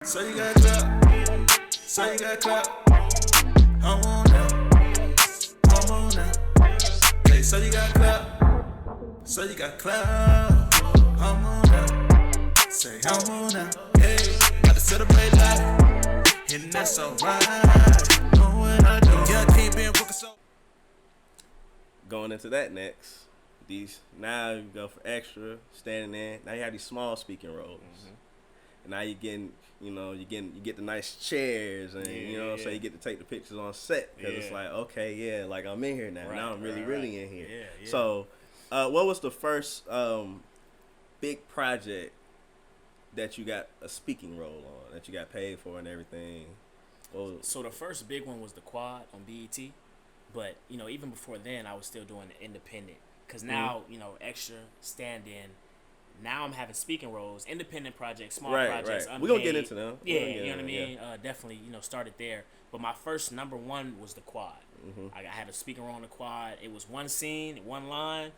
So you got clout, so you got clout. I'm on now, I'm on now. Hey, so you got clout, so you got clout. I'm on now, say I'm on now. Hey, got to celebrate life, and that's alright. Know what I do, yeah, I keep being focused on. Going into that next, now you go for extra, standing in. Now you have these small speaking roles. Mm-hmm. And now you get the nice chairs and so you get to take the pictures on set because it's like, okay, yeah, like I'm in here now. Right, now I'm really in here. Yeah. So, what was the first big project that you got a speaking role on, that you got paid for and everything? So the first big one was the quad on BET, but even before then I was still doing the independent because now extra stand in. Now I'm having speaking roles, independent projects, small projects. Right. We're going to get into them. You know what I mean? Yeah. Definitely, started there. But my first number one was the quad. Mm-hmm. I had a speaking role on the quad. It was one scene, one line,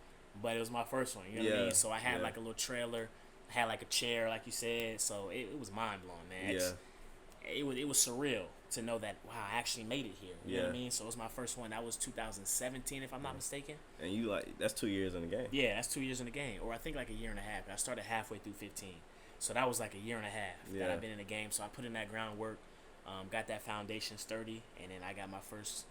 but it was my first one. You know what I mean? So I had like a little trailer. I had like a chair, like you said. So it was mind-blowing, man. It was surreal to know that, wow, I actually made it here. You know what I mean? So it was my first one. That was 2017, if I'm not mistaken. And that's 2 years in the game. Yeah, that's 2 years in the game. Or I think like a year and a half. I started halfway through 15. So that was like a year and a half that I've been in the game. So I put in that groundwork, got that foundation sturdy, and then I got my first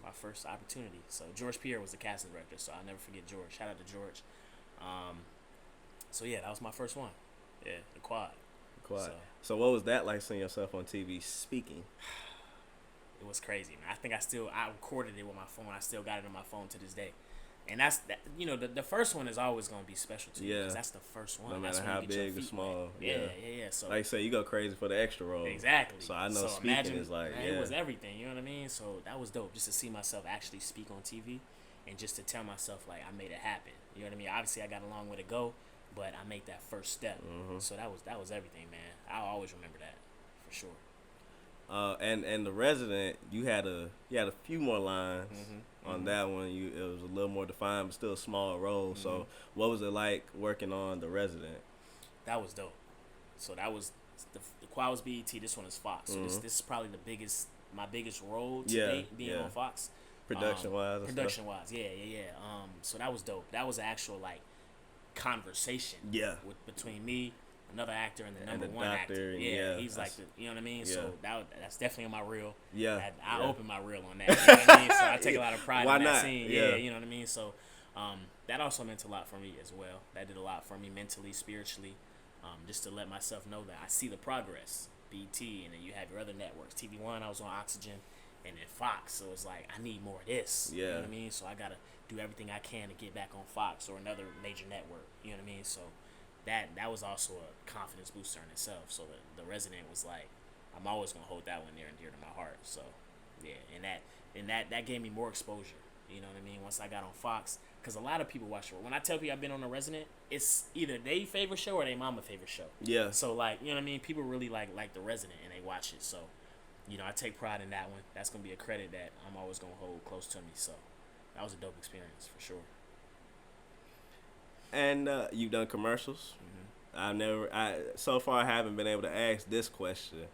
opportunity. So George Pierre was the casting director, so I'll never forget George. Shout out to George. So yeah, that was my first one. Yeah, the quad. So what was that like, seeing yourself on TV speaking? It was crazy, man. I think I recorded it with my phone. I still got it on my phone to this day. And that's that. The first one is always gonna be special to you because that's the first one. No matter how big or small. Yeah. So like I say, you go crazy for the extra role. Exactly. So I know speaking is like, it was everything. You know what I mean? So that was dope, just to see myself actually speak on TV, and just to tell myself like I made it happen. You know what I mean? Obviously, I got a long way to go, but I made that first step. Mm-hmm. So that was everything, man. I'll always remember that for sure. And the Resident, you had a few more lines on that one. It was a little more defined, but still a small role. Mm-hmm. So what was it like working on the Resident? That was dope. So that was the quad was BET. This one is Fox. So this is probably my biggest role to date, being on Fox. Production wise, yeah. So that was dope. That was an actual like conversation. Between me, another actor, and the number one actor. Yeah, he's like you know what I mean. Yeah. So that's definitely on my reel. Yeah, I opened my reel on that. You know what I mean? So I take a lot of pride in that scene. Yeah, you know what I mean. So that also meant a lot for me as well. That did a lot for me mentally, spiritually, just to let myself know that I see the progress. BT, and then you have your other networks. TV One, I was on Oxygen, and then Fox. So it's like I need more of this. You know what I mean. So I gotta do everything I can to get back on Fox or another major network. You know what I mean. So that was also a confidence booster in itself. So the Resident was like, I'm always gonna hold that one near and dear to my heart. So yeah, and that gave me more exposure. You know what I mean? Once I got on Fox, because a lot of people watch it. When I tell people I've been on the Resident, it's either they favorite show or they mama favorite show. Yeah. So like, you know what I mean? People really like the Resident and they watch it. So I take pride in that one. That's gonna be a credit that I'm always gonna hold close to me. So that was a dope experience for sure. And you've done commercials. Mm-hmm. So far I haven't been able to ask this question.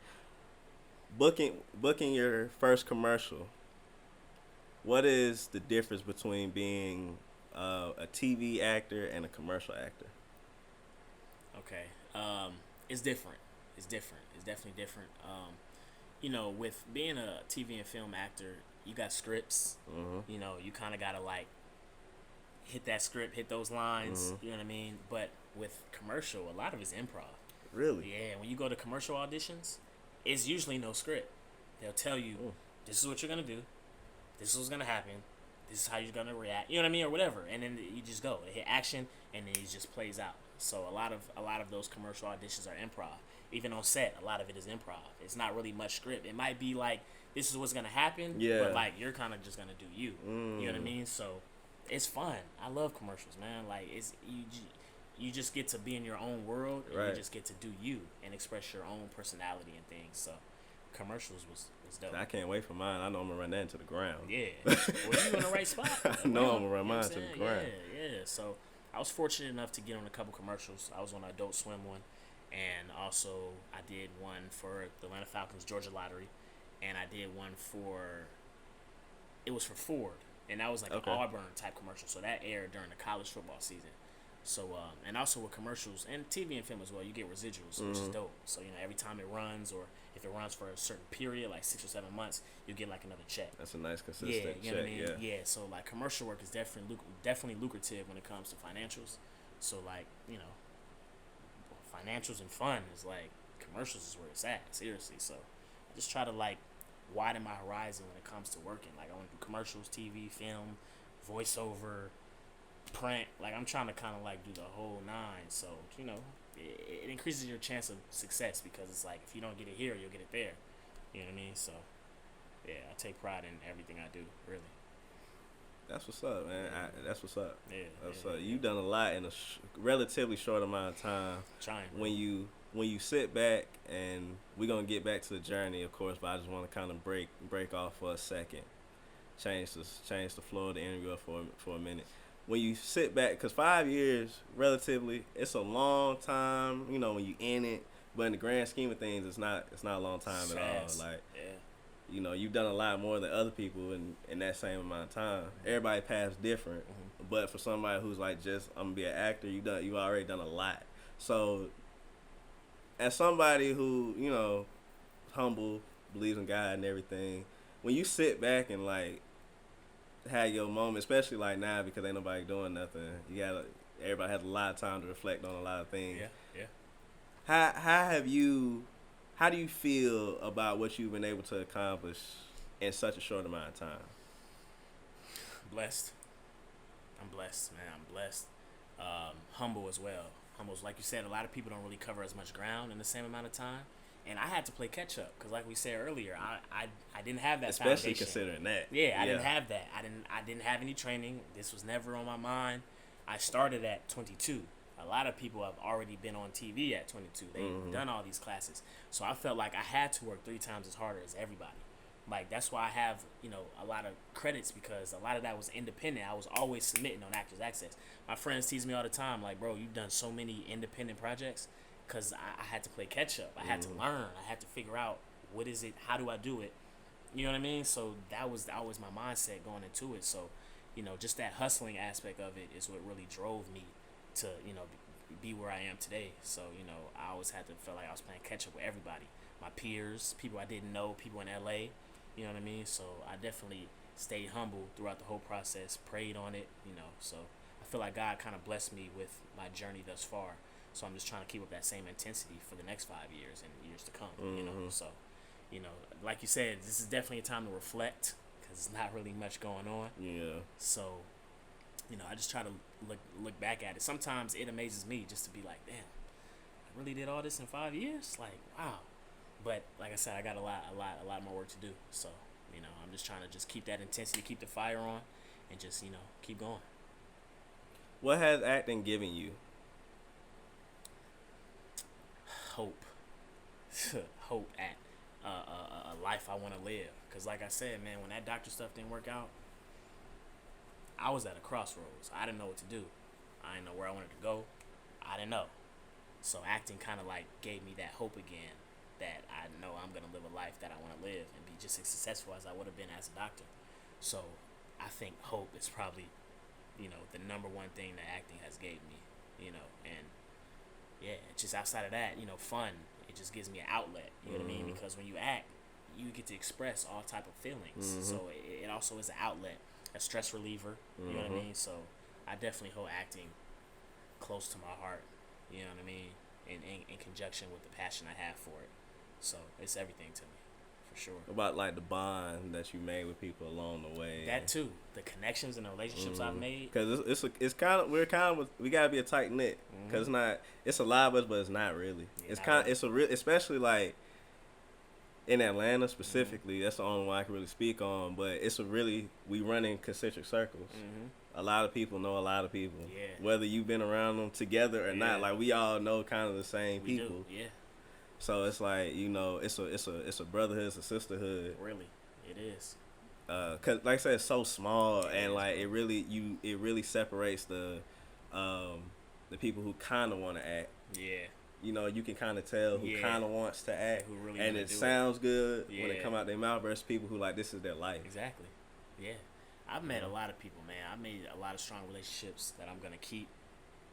Booking your first commercial. What is the difference between being a TV actor and a commercial actor? Okay, it's different. It's definitely different. With being a TV and film actor, you got scripts. Mm-hmm. You kind of gotta like hit that script, hit those lines. Mm-hmm. You know what I mean? But with commercial, a lot of it's improv. Really? Yeah. When you go to commercial auditions, it's usually no script. They'll tell you, this is what you're gonna do. This is what's gonna happen. This is how you're gonna react. You know what I mean, or whatever. And then you just go. They hit action, and then it just plays out. So a lot of those commercial auditions are improv. Even on set, a lot of it is improv. It's not really much script. It might be like, this is what's gonna happen. Yeah. But like you're kind of just gonna do you. You know what I mean? So it's fun. I love commercials, man. Like it's you just get to be in your own world, and you just get to do you and express your own personality and things. So commercials was dope. I can't wait for mine. I know I'm gonna run that into the ground. Yeah. Well, you in the right spot. I know I'm gonna run mine to the ground. Yeah. So I was fortunate enough to get on a couple commercials. I was on an Adult Swim one, and also I did one for the Atlanta Falcons Georgia Lottery, and I did one it was for Ford, and that was like an Auburn type commercial. So that aired during the college football season. So and also with commercials and TV and film as well, you get residuals, which is dope. So every time it runs, or if it runs for a certain period, like 6 or 7 months, you get like another check. That's a nice consistent check. Know what I mean? Yeah. So like commercial work is definitely lucrative when it comes to financials. So like financials and fun is like commercials is where it's at. Seriously. So I just try to like widen my horizon when it comes to working. Like I want to do commercials, TV, film, voiceover, print. Like I'm trying to kind of like do the whole nine. So it increases your chance of success, because it's like if you don't get it here, you'll get it there. You know what I mean? So yeah, I take pride in everything I do. Really. That's what's up, man. That's what's up. Yeah. That's what's up. You've done a lot in a relatively short amount of time. Trying. When you sit back, and we're gonna get back to the journey, of course, but I just want to kind of break off for a second, change the flow of the interview for a minute. When you sit back, because 5 years, relatively, it's a long time. When you in it, but in the grand scheme of things, it's not a long time at all. Like, you've done a lot more than other people in that same amount of time. Everybody paths different, but for somebody who's like just I'm gonna be an actor, you've already done a lot. So, as somebody who humble, believes in God and everything, when you sit back and like have your moment, especially like now because ain't nobody doing nothing, everybody has a lot of time to reflect on a lot of things. Yeah. How do you feel about what you've been able to accomplish in such a short amount of time? Blessed. I'm blessed, man. I'm blessed. Humble as well. Humble, like you said, a lot of people don't really cover as much ground in the same amount of time. And I had to play catch up because, like we said earlier, I didn't have that especially foundation. Considering that. Yeah, I didn't have that. I didn't have any training. This was never on my mind. I started at 22. A lot of people have already been on TV at 22. They've done all these classes. So I felt like I had to work 3 times as harder as everybody. Like, that's why I have, a lot of credits, because a lot of that was independent. I was always submitting on Actors Access. My friends tease me all the time, like, bro, you've done so many independent projects, because I had to play catch up. I had to learn. I had to figure out what is it, how do I do it. You know what I mean? So that was always my mindset going into it. So, just that hustling aspect of it is what really drove me to, be where I am today. So, I always had to feel like I was playing catch up with everybody. My peers, people I didn't know, people in LA. You know what I mean? So I definitely stayed humble throughout the whole process, prayed on it, So I feel like God kind of blessed me with my journey thus far. So I'm just trying to keep up that same intensity for the next 5 years and years to come, So, like you said, this is definitely a time to reflect, because there's not really much going on. Yeah. So, I just try to look back at it. Sometimes it amazes me just to be like, damn, I really did all this in 5 years? Like, wow. But like I said, I got a lot more work to do. So, I'm just trying to just keep that intensity, keep the fire on, and just, keep going. What has acting given you? Hope. Hope at a life I want to live. Because like I said, man, when that doctor stuff didn't work out, I was at a crossroads. I didn't know what to do. I didn't know where I wanted to go. I didn't know. So acting kind of like gave me that hope again, that I know I'm going to live a life that I want to live and be just as successful as I would have been as a doctor. So I think hope is probably, the number one thing that acting has gave me, and yeah, just outside of that, fun. It just gives me an outlet, you know what I mean? Because when you act, you get to express all type of feelings. So it also is an outlet, a stress reliever, you know what I mean? So I definitely hold acting close to my heart, you know what I mean? In conjunction with the passion I have for it. So it's everything to me, for sure. About like the bond that you made with people along the way. That too, the connections and the relationships I've made. Because we gotta be a tight knit. Because it's a lot of us, but it's not really. Yeah, especially like in Atlanta specifically. That's the only one I can really speak on. But we run in concentric circles. A lot of people know a lot of people. Yeah. Whether you've been around them together or not, like we all know kind of the same people. Do. Yeah. So it's like, it's a brotherhood, it's a sisterhood. Really, it is. 'Cause like I said, it's so small, and like it really separates the people who kind of want to act. Yeah. you know, you can kind of tell who kind of wants to act, who really and it sounds good when it come out their mouth versus people who like this is their life. Exactly. Yeah. I've met a lot of people, man. I've made a lot of strong relationships that I'm gonna keep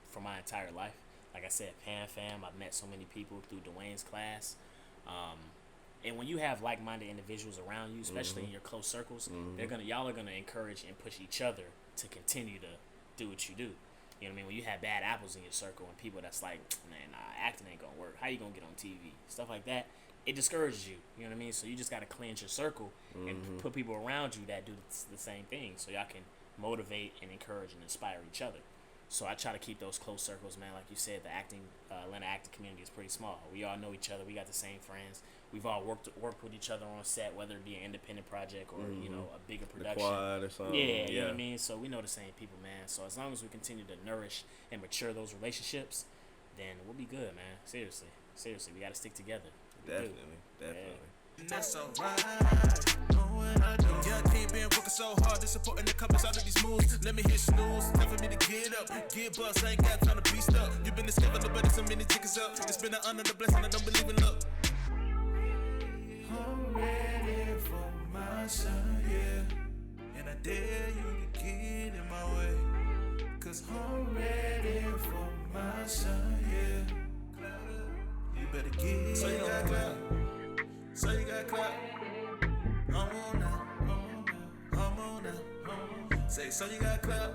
for my entire life. Like I said, Pan Fam, I've met so many people through Dwayne's class. And when you have like-minded individuals around you, especially in your close circles, y'all are gonna encourage and push each other to continue to do what you do. You know what I mean? When you have bad apples in your circle and people that's like, man, nah, acting ain't gonna work. How you gonna get on TV? Stuff like that. It discourages you. You know what I mean? So you just gotta cleanse your circle and put people around you that do the same thing, so y'all can motivate and encourage and inspire each other. So I try to keep those close circles, man. Like you said, the Atlanta acting community is pretty small. We all know each other. We got the same friends. We've all worked with each other on set, whether it be an independent project or you know, a bigger production. The quad or something. Yeah, you know what I mean. So we know the same people, man. So as long as we continue to nourish and mature those relationships, then we'll be good, man. Seriously, we got to stick together. Definitely. Yeah. That's alright. Yeah, I can't been working so hard, they supporting the companies out of these moves. Let me hit snooze, time for me to get up. Get bust, I ain't got time to be stuck. You been discovered, nobody so many tickets up. It's been an honor, the blessing, I don't believe in luck. I'm ready for my son, yeah. And I dare you to get in my way. Cause I'm ready for my son, yeah. You better get so you got clout. So you got clout. I'm on now. Say, so you got clout.